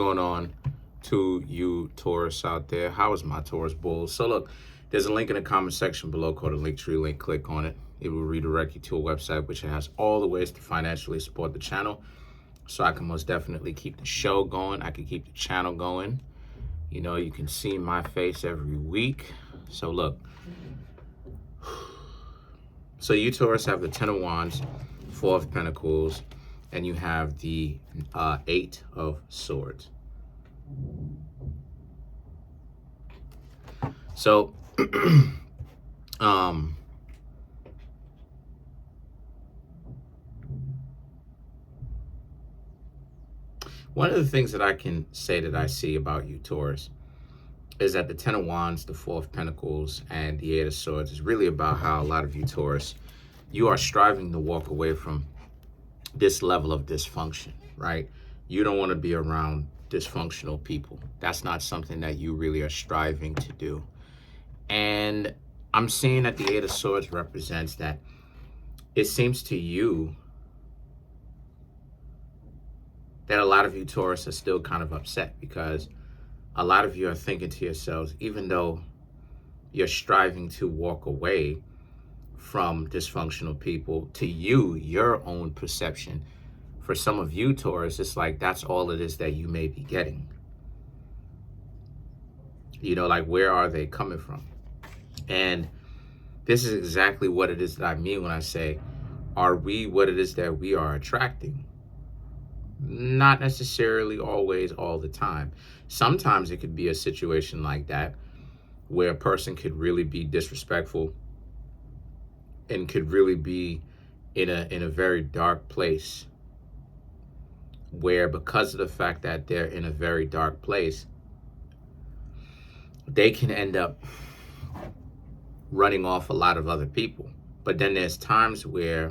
Going on to you Taurus out there? How is my Taurus bulls? So look, there's a link in the comment section below called a Linktree link. Click on it. It will redirect you to a website which has all the ways to financially support the channel, so I can most definitely keep the show going. I can keep the channel going. You know, you can see my face every week. So look, so you Taurus have the Ten of Wands, Four of Pentacles, and you have the Eight of Swords. So, one of the things that I can say that I see about you, Taurus, is that the Ten of Wands, the Four of Pentacles, and the Eight of Swords is really about how a lot of you, Taurus, you are striving to walk away from this level of dysfunction, right? You don't want to be around dysfunctional people. That's not something that you really are striving to do. And I'm seeing that the Eight of Swords represents that it seems to you that a lot of you Taurus are still kind of upset, because a lot of you are thinking to yourselves, even though you're striving to walk away from dysfunctional people, to you, your own perception, for some of you Taurus, it's like that's all it is that you may be getting. You know, like, where are they coming from? And this is exactly what it is that I mean when I say, are we what it is that we are attracting? Not necessarily always, all the time. Sometimes it could be a situation like that where a person could really be disrespectful and could really be in a very dark place, where because of the fact that they're in a very dark place, they can end up running off a lot of other people. But then there's times where,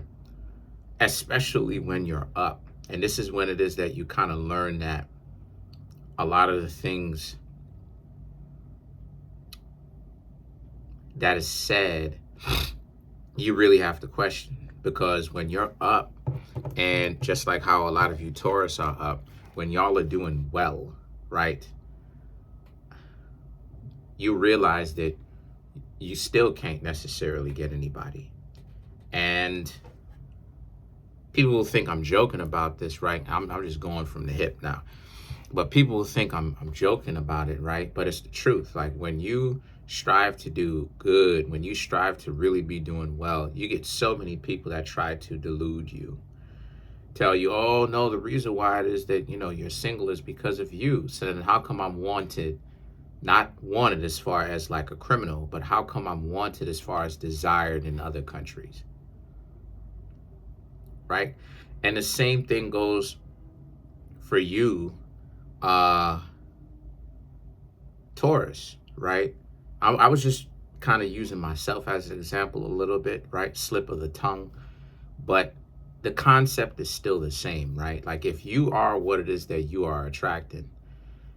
especially when you're up, and this is when it is that you kind of learn that a lot of the things that is said, you really have to question. Because when you're up, and just like how a lot of you Taurus are up, when y'all are doing well, right, you realize that you still can't necessarily get anybody. And people will think I'm joking about this, right? I'm just going from the hip now. But people will think I'm joking about it, right? But it's the truth. Like, when you strive to do good, when you strive to really be doing well, you get so many people that try to delude you. Tell you, oh, no, the reason why it is that, you know, you're single is because of you. So then how come I'm wanted? Not wanted as far as like a criminal, but how come I'm wanted as far as desired in other countries? Right? And the same thing goes for you, Taurus, right? I was just kind of using myself as an example a little bit, right? Slip of the tongue. But the concept is still the same, right? Like, if you are what it is that you are attracting,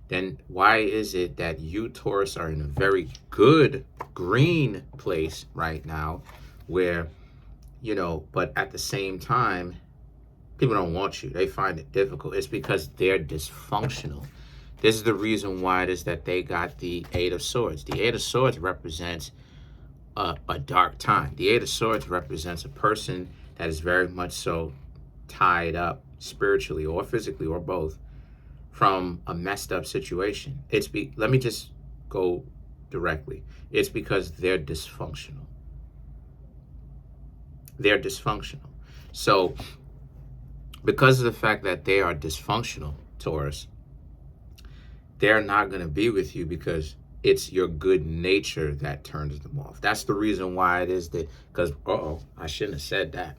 then why is it that you Taurus are in a very good green place right now where, you know, but at the same time, people don't want you. They find it difficult. It's because they're dysfunctional. This is the reason why it is that they got the Eight of Swords. The Eight of Swords represents a dark time. The Eight of Swords represents a person that is very much so tied up spiritually or physically or both from a messed up situation. Let me just go directly. It's because they're dysfunctional. They're dysfunctional. So because of the fact that they are dysfunctional, Taurus, they're not going to be with you because it's your good nature that turns them off. That's the reason why it is that, because, I shouldn't have said that.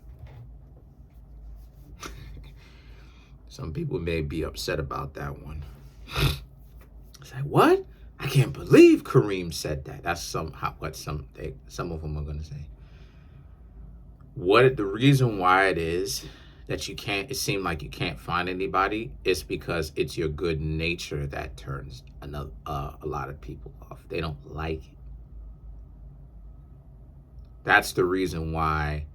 Some people may be upset about that one. It's like, what? I can't believe Kareem said that. That's what some of them are going to say. The reason why it is that it seems like you can't find anybody, is because it's your good nature that turns a lot of people off. They don't like it. That's the reason why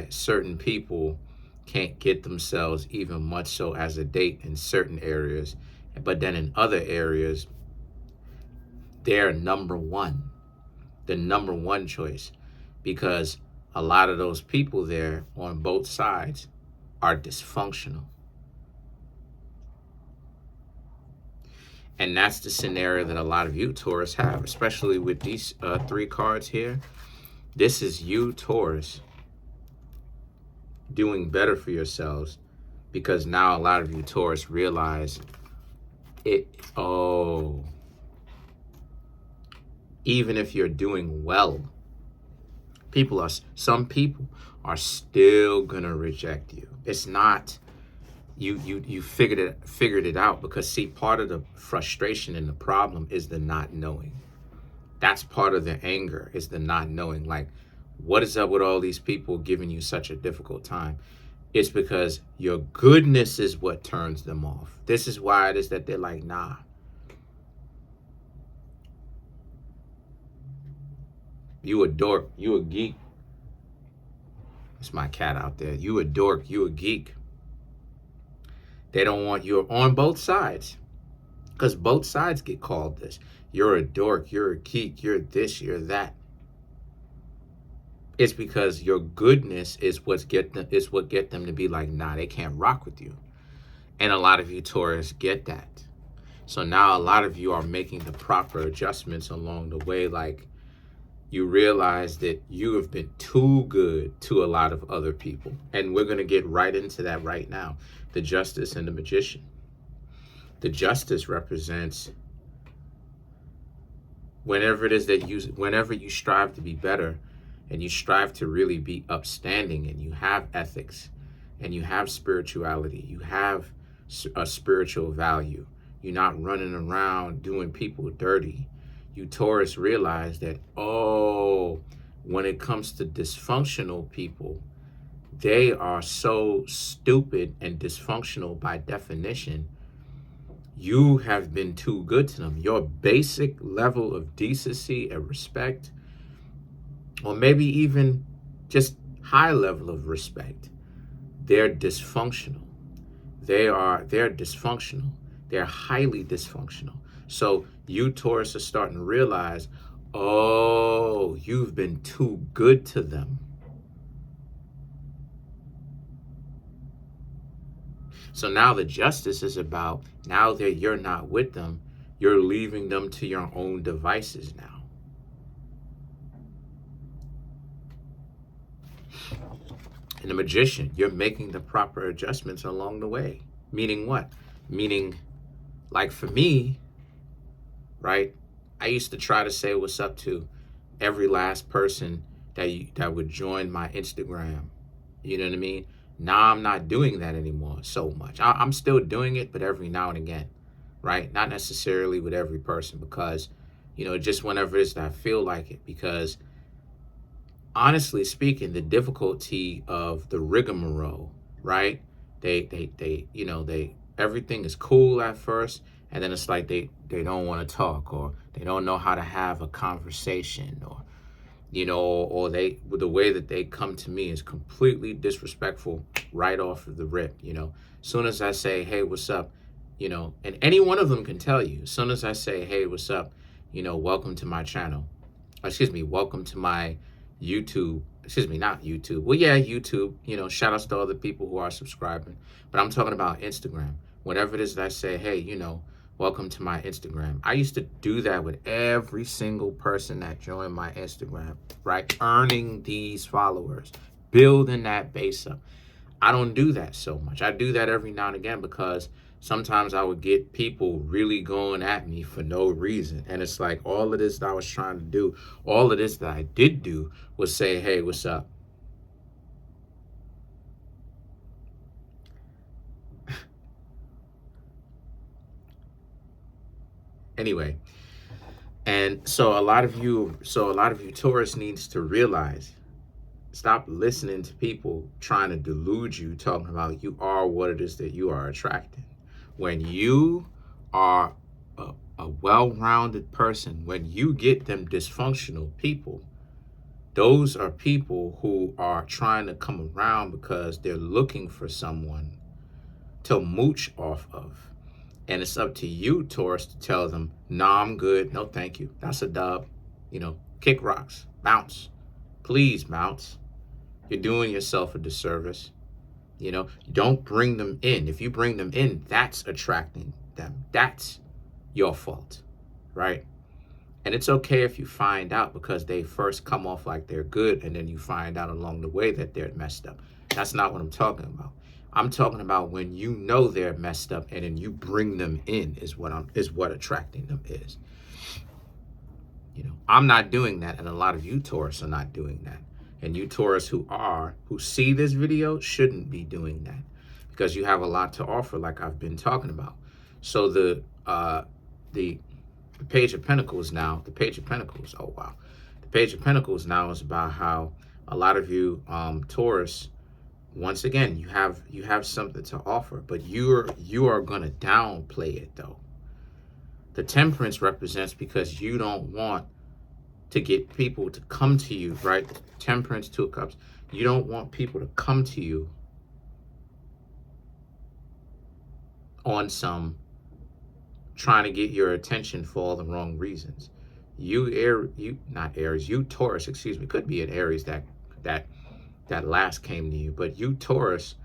certain people can't get themselves even much so as a date in certain areas, but then in other areas, they're the number one choice, because a lot of those people there on both sides are dysfunctional. And that's the scenario that a lot of you Taurus have, especially with these 3 cards here. This is you, Taurus, doing better for yourselves, because now a lot of you Taurus realize it. Oh, even if you're doing well, some people are still gonna reject you. It's not you figured it out, because see, part of the frustration and the problem is the not knowing. That's part of the anger, is the not knowing. Like, what is up with all these people giving you such a difficult time? It's because your goodness is what turns them off. This is why it is that they're like, nah. You a dork, you a geek. It's my cat out there. You a dork, you a geek. They don't want you on both sides, because both sides get called this. You're a dork, you're a geek, you're this, you're that. It's because your goodness is what get them to be like, nah, they can't rock with you. And a lot of you Taurus get that. So now a lot of you are making the proper adjustments along the way. Like, you realize that you have been too good to a lot of other people. And we're going to get right into that right now. The Justice and the Magician. The Justice represents whenever you strive to be better, and you strive to really be upstanding, and you have ethics, and you have spirituality, you have a spiritual value. You're not running around doing people dirty. You Taurus realize that, oh, when it comes to dysfunctional people, they are so stupid and dysfunctional by definition. You have been too good to them. Your basic level of decency and respect, or maybe even just high level of respect, they're dysfunctional. They're dysfunctional. They're highly dysfunctional. So you Taurus are starting to realize, oh, you've been too good to them. So now the Justice is about, now that you're not with them, you're leaving them to your own devices now. And the Magician, you're making the proper adjustments along the way. Meaning what? Meaning, like for me, right? I used to try to say what's up to every last person that would join my Instagram. You know what I mean? Now I'm not doing that anymore so much. I'm still doing it, but every now and again, right? Not necessarily with every person, because, just whenever it is that I feel like it. Because honestly speaking, the difficulty of the rigmarole, right? They everything is cool at first, and then it's like they don't want to talk, or they don't know how to have a conversation, or the way that they come to me is completely disrespectful right off of the rip. Soon as I say, hey, what's up, and any one of them can tell you, as soon as I say, hey, what's up, welcome to my channel, welcome to my YouTube, not YouTube. Well, yeah, YouTube, shout outs to all the people who are subscribing, but I'm talking about Instagram. Whenever it is that I say, hey, welcome to my Instagram. I used to do that with every single person that joined my Instagram, right? Earning these followers, building that base up. I don't do that so much. I do that every now and again, because sometimes I would get people really going at me for no reason. And it's like, all of this that I was trying to do, all of this that I did do was say, hey, what's up? Anyway, and so a lot of you Taurus needs to realize, stop listening to people trying to delude you, talking about you are what it is that you are attracting. When you are a well-rounded person, when you get them dysfunctional people, Those are people who are trying to come around because they're looking for someone to mooch off of. And it's up to you, Taurus, to tell them, nah, I'm good. No, thank you. That's a dub. You know, kick rocks, bounce. Please bounce. You're doing yourself a disservice. You know, don't bring them in. If you bring them in, that's attracting them. That's your fault, right? And it's okay if you find out, because they first come off like they're good and then you find out along the way that they're messed up. That's not what I'm talking about. I'm talking about when you know they're messed up and then you bring them in is what attracting them is. You know, I'm not doing that, and a lot of you Taurus are not doing that. And you Taurus who see this video shouldn't be doing that, because you have a lot to offer, like I've been talking about. So the Page of Pentacles now, the Page of Pentacles, oh wow. The Page of Pentacles now is about how a lot of you Taurus, once again, you have something to offer, but you are gonna downplay it though. The Temperance represents because you don't want to get people to come to you, right? Temperance, Two of Cups. You don't want people to come to you on some trying to get your attention for all the wrong reasons. You Taurus, excuse me, could be an Aries that last came to you, but you Taurus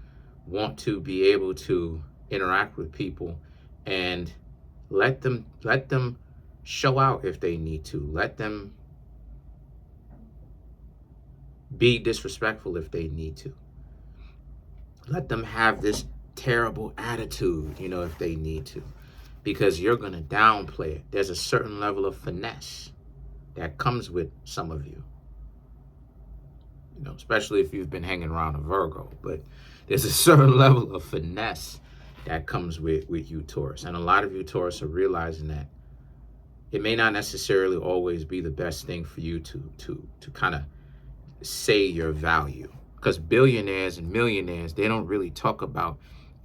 want to be able to interact with people and let them show out if they need to. Let them be disrespectful if they need to. Let them have this terrible attitude, you know, if they need to, because you're going to downplay it. There's a certain level of finesse that comes with some of you. You know, especially if you've been hanging around a Virgo, but there's a certain level of finesse that comes with you Taurus. And a lot of you Taurus are realizing that it may not necessarily always be the best thing for you to kind of say your value, because billionaires and millionaires, they don't really talk about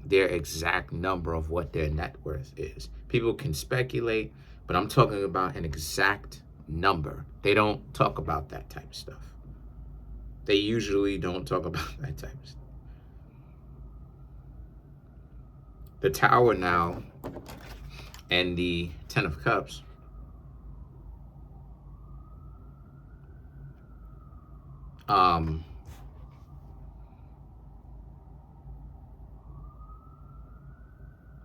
their exact number of what their net worth is. People can speculate, but I'm talking about an exact number. They don't talk about that type of stuff. They usually don't talk about that type of stuff. The Tower now and the Ten of Cups.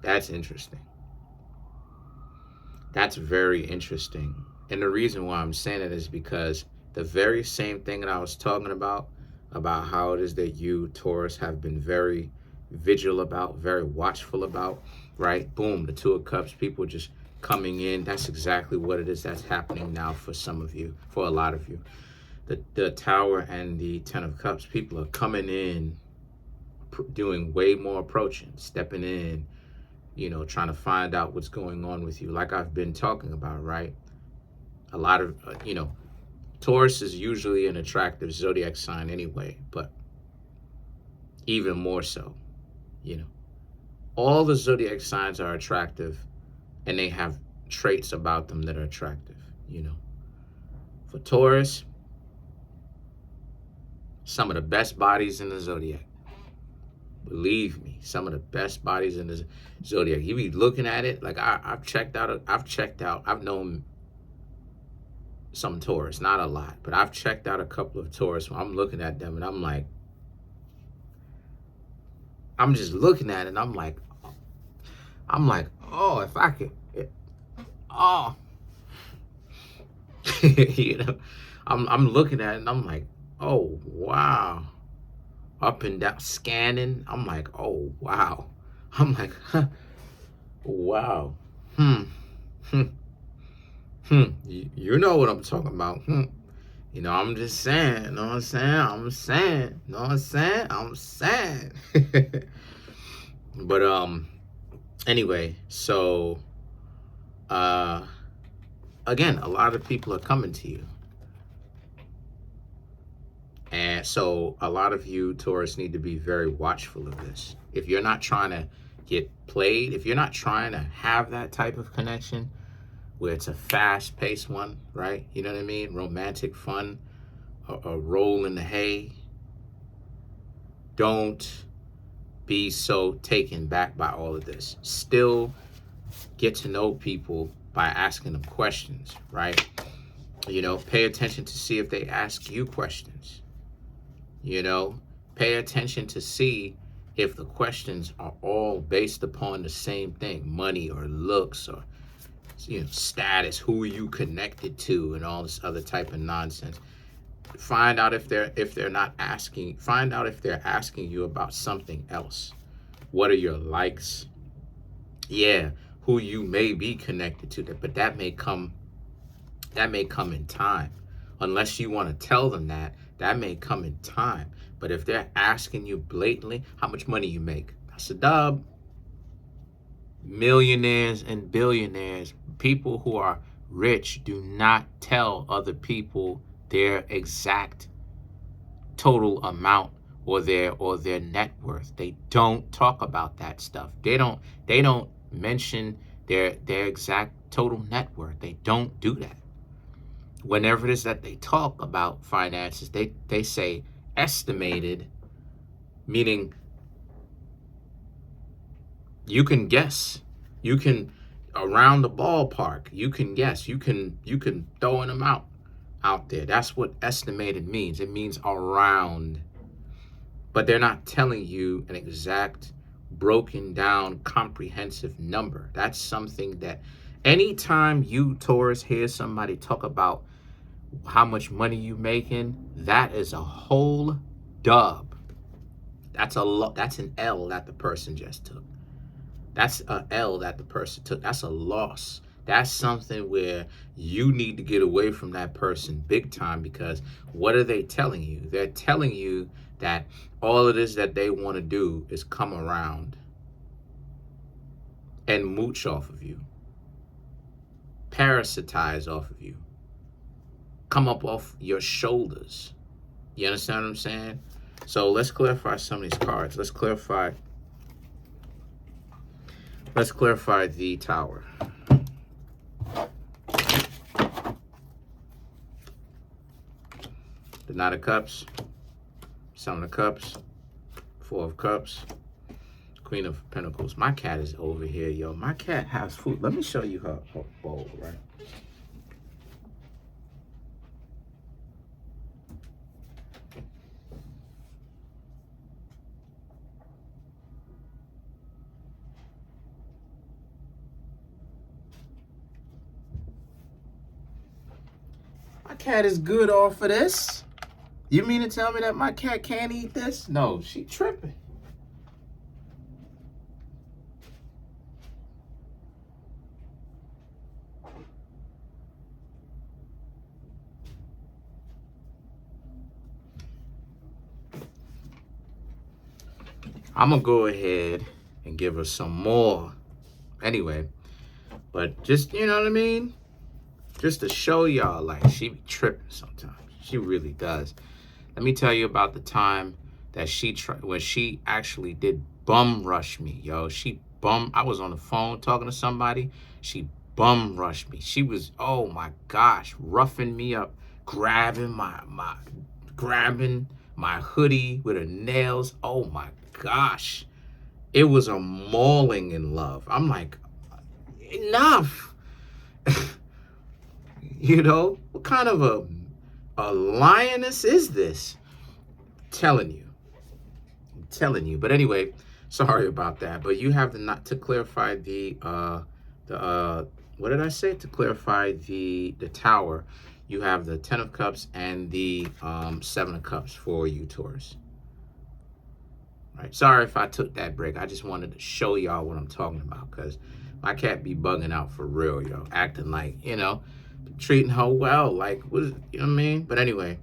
That's interesting. That's very interesting. And the reason why I'm saying it is because the very same thing that I was talking about how it is that you Taurus have been very vigilant about, very watchful about, right? Boom, the Two of Cups, people just coming in. That's exactly what it is that's happening now for some of you, for a lot of you. The Tower and the Ten of Cups, people are coming in, doing way more approaching, stepping in, you know, trying to find out what's going on with you, like I've been talking about, right? A lot of, you know, Taurus is usually an attractive zodiac sign anyway, but even more so, you know. All the zodiac signs are attractive, and they have traits about them that are attractive, you know. For Taurus, some of the best bodies in the zodiac. Believe me, some of the best bodies in the zodiac. You be looking at it, like I've known some Taurus, not a lot, but I've checked out a couple of Taurus where I'm looking at them and I'm just looking at it and I'm like, oh, if I could, oh, you know, I'm looking at it and I'm like, oh, wow. Up and down, scanning. I'm like, oh, wow. I'm like, huh, wow. You know what I'm talking about. You know, I'm just saying, you know what I'm saying? You know what I'm saying? But, anyway, so, again, a lot of people are coming to you. And so a lot of you Taurus need to be very watchful of this. If you're not trying to get played, if you're not trying to have that type of connection where it's a fast-paced one, right? You know what I mean? Romantic, fun, a roll in the hay. Don't be so taken back by all of this. Still get to know people by asking them questions, right? You know, pay attention to see if they ask you questions. You know, pay attention to see if the questions are all based upon the same thing, money or looks or, you know, status, who are you connected to, and all this other type of nonsense. Find out if they're not asking, find out if they're asking you about something else. What are your likes? Yeah, who you may be connected to, but that may come in time. Unless you want to tell them that may come in time. But if they're asking you blatantly how much money you make, that's a dub. Millionaires and billionaires, people who are rich, do not tell other people their exact total amount or their net worth. They don't talk about that stuff. They don't mention their exact total net worth. They don't do that. Whenever it is that they talk about finances, they say estimated, meaning you can guess. You can, around the ballpark, you can guess. You can throw an amount out there. That's what estimated means. It means around. But they're not telling you an exact, broken down, comprehensive number. That's something that anytime you, Taurus, hear somebody talk about how much money you making, that is a whole dub. That's an L that the person just took. That's a L that the person took. That's a loss. That's something where you need to get away from that person big time, because what are they telling you? They're telling you that all it is that they want to do is come around and mooch off of you, parasitize off of you, come up off your shoulders. You understand what I'm saying? So let's clarify some of these cards. Let's clarify the Tower. The Knight of Cups, Seven of Cups, Four of Cups, Queen of Pentacles. My cat is over here, yo. My cat has food. Let me show you her bowl, right? My cat is good off of this. You mean to tell me that my cat can't eat this? No, she tripping. I'm gonna go ahead and give her some more anyway, but just, you know what I mean? Just to show y'all, like, she be tripping sometimes. She really does. Let me tell you about the time that when she actually did bum rush me, yo. I was on the phone talking to somebody. She bum rushed me. She was, oh my gosh, roughing me up, grabbing my hoodie with her nails. Oh my gosh. It was a mauling in love. I'm like, enough. You know, what kind of a lioness is this? I'm telling you. But anyway, sorry about that. But you have to clarify the what did I say? To clarify the Tower, you have the Ten of Cups and the Seven of Cups for you, Taurus. Right. Sorry if I took that break. I just wanted to show y'all what I'm talking about, because my cat be bugging out for real, yo. Acting like, you know, treating her well, like, what is, you know what I mean? But anyway,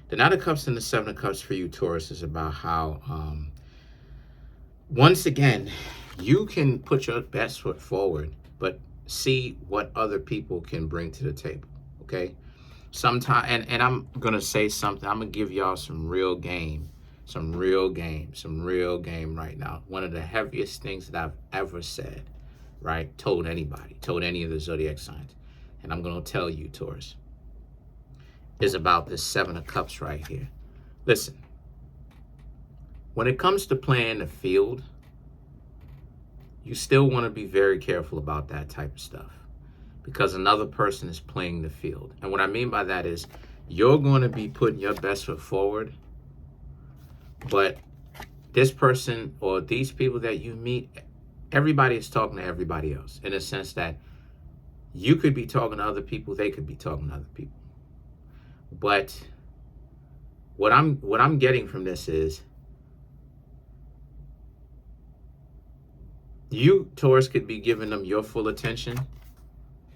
the Knight of Cups and the Seven of Cups for you, Taurus, is about how, once again, you can put your best foot forward, but see what other people can bring to the table, okay? Sometimes, and I'm going to say something. I'm going to give y'all some real game right now. One of the heaviest things that I've ever said, right? Told any of the zodiac signs. And I'm going to tell you, Taurus, is about this Seven of Cups right here. Listen, when it comes to playing the field, you still want to be very careful about that type of stuff because another person is playing the field. And what I mean by that is you're going to be putting your best foot forward, but this person or these people that you meet, everybody is talking to everybody else in a sense that you could be talking to other people, they could be talking to other people. But what I'm getting from this is you, Taurus, could be giving them your full attention,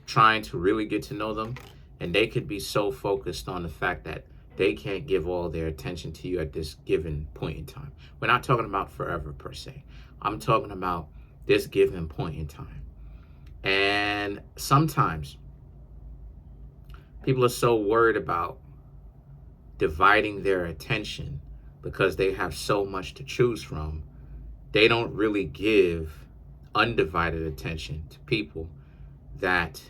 trying to really get to know them, and they could be so focused on the fact that they can't give all their attention to you at this given point in time. We're not talking about forever per se. I'm talking about this given point in time. And sometimes people are so worried about dividing their attention because they have so much to choose from. They don't really give undivided attention to people that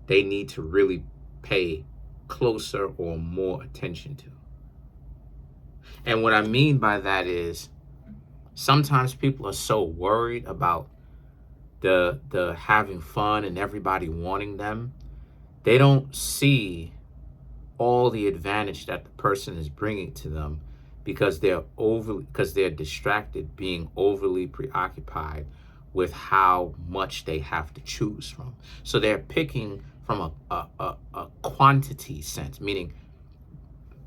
they need to really pay closer or more attention to. And what I mean by that is sometimes people are so worried about the having fun and everybody wanting them, they don't see all the advantage that the person is bringing to them because they're distracted, being overly preoccupied with how much they have to choose from. So they're picking from a quantity sense, meaning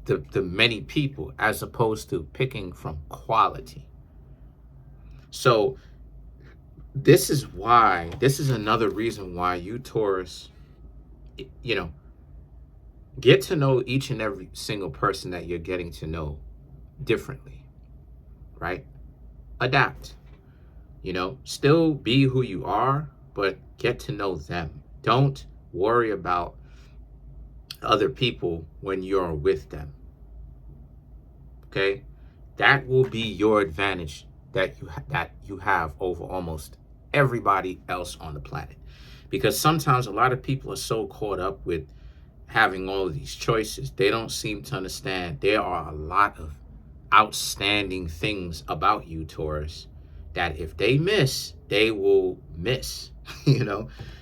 the many people, as opposed to picking from quality. So this is another reason why you, Taurus, get to know each and every single person that you're getting to know differently, right? Adapt, still be who you are, but get to know them. Don't worry about other people when you're with them, okay? That will be your advantage that you have over almost everybody else on the planet. Because sometimes a lot of people are so caught up with having all of these choices, they don't seem to understand there are a lot of outstanding things about you, Taurus, that if they miss, they will miss,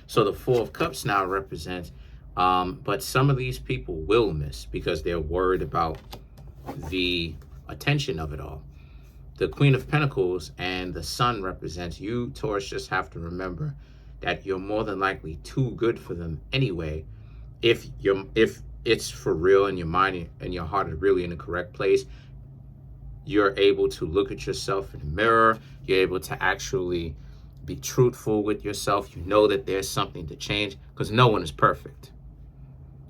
So the Four of Cups now represents, but some of these people will miss because they're worried about the attention of it all. The Queen of Pentacles and the Sun represents you, Taurus. Just have to remember that you're more than likely too good for them anyway. If it's for real and your mind and your heart are really in the correct place, you're able to look at yourself in the mirror. You're able to actually be truthful with yourself. You know that there's something to change because no one is perfect.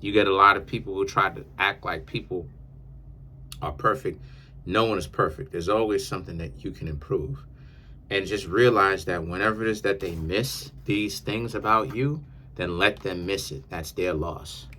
You get a lot of people who try to act like people are perfect. No one is perfect. There's always something that you can improve. And just realize that whenever it is that they miss these things about you, then let them miss it. That's their loss.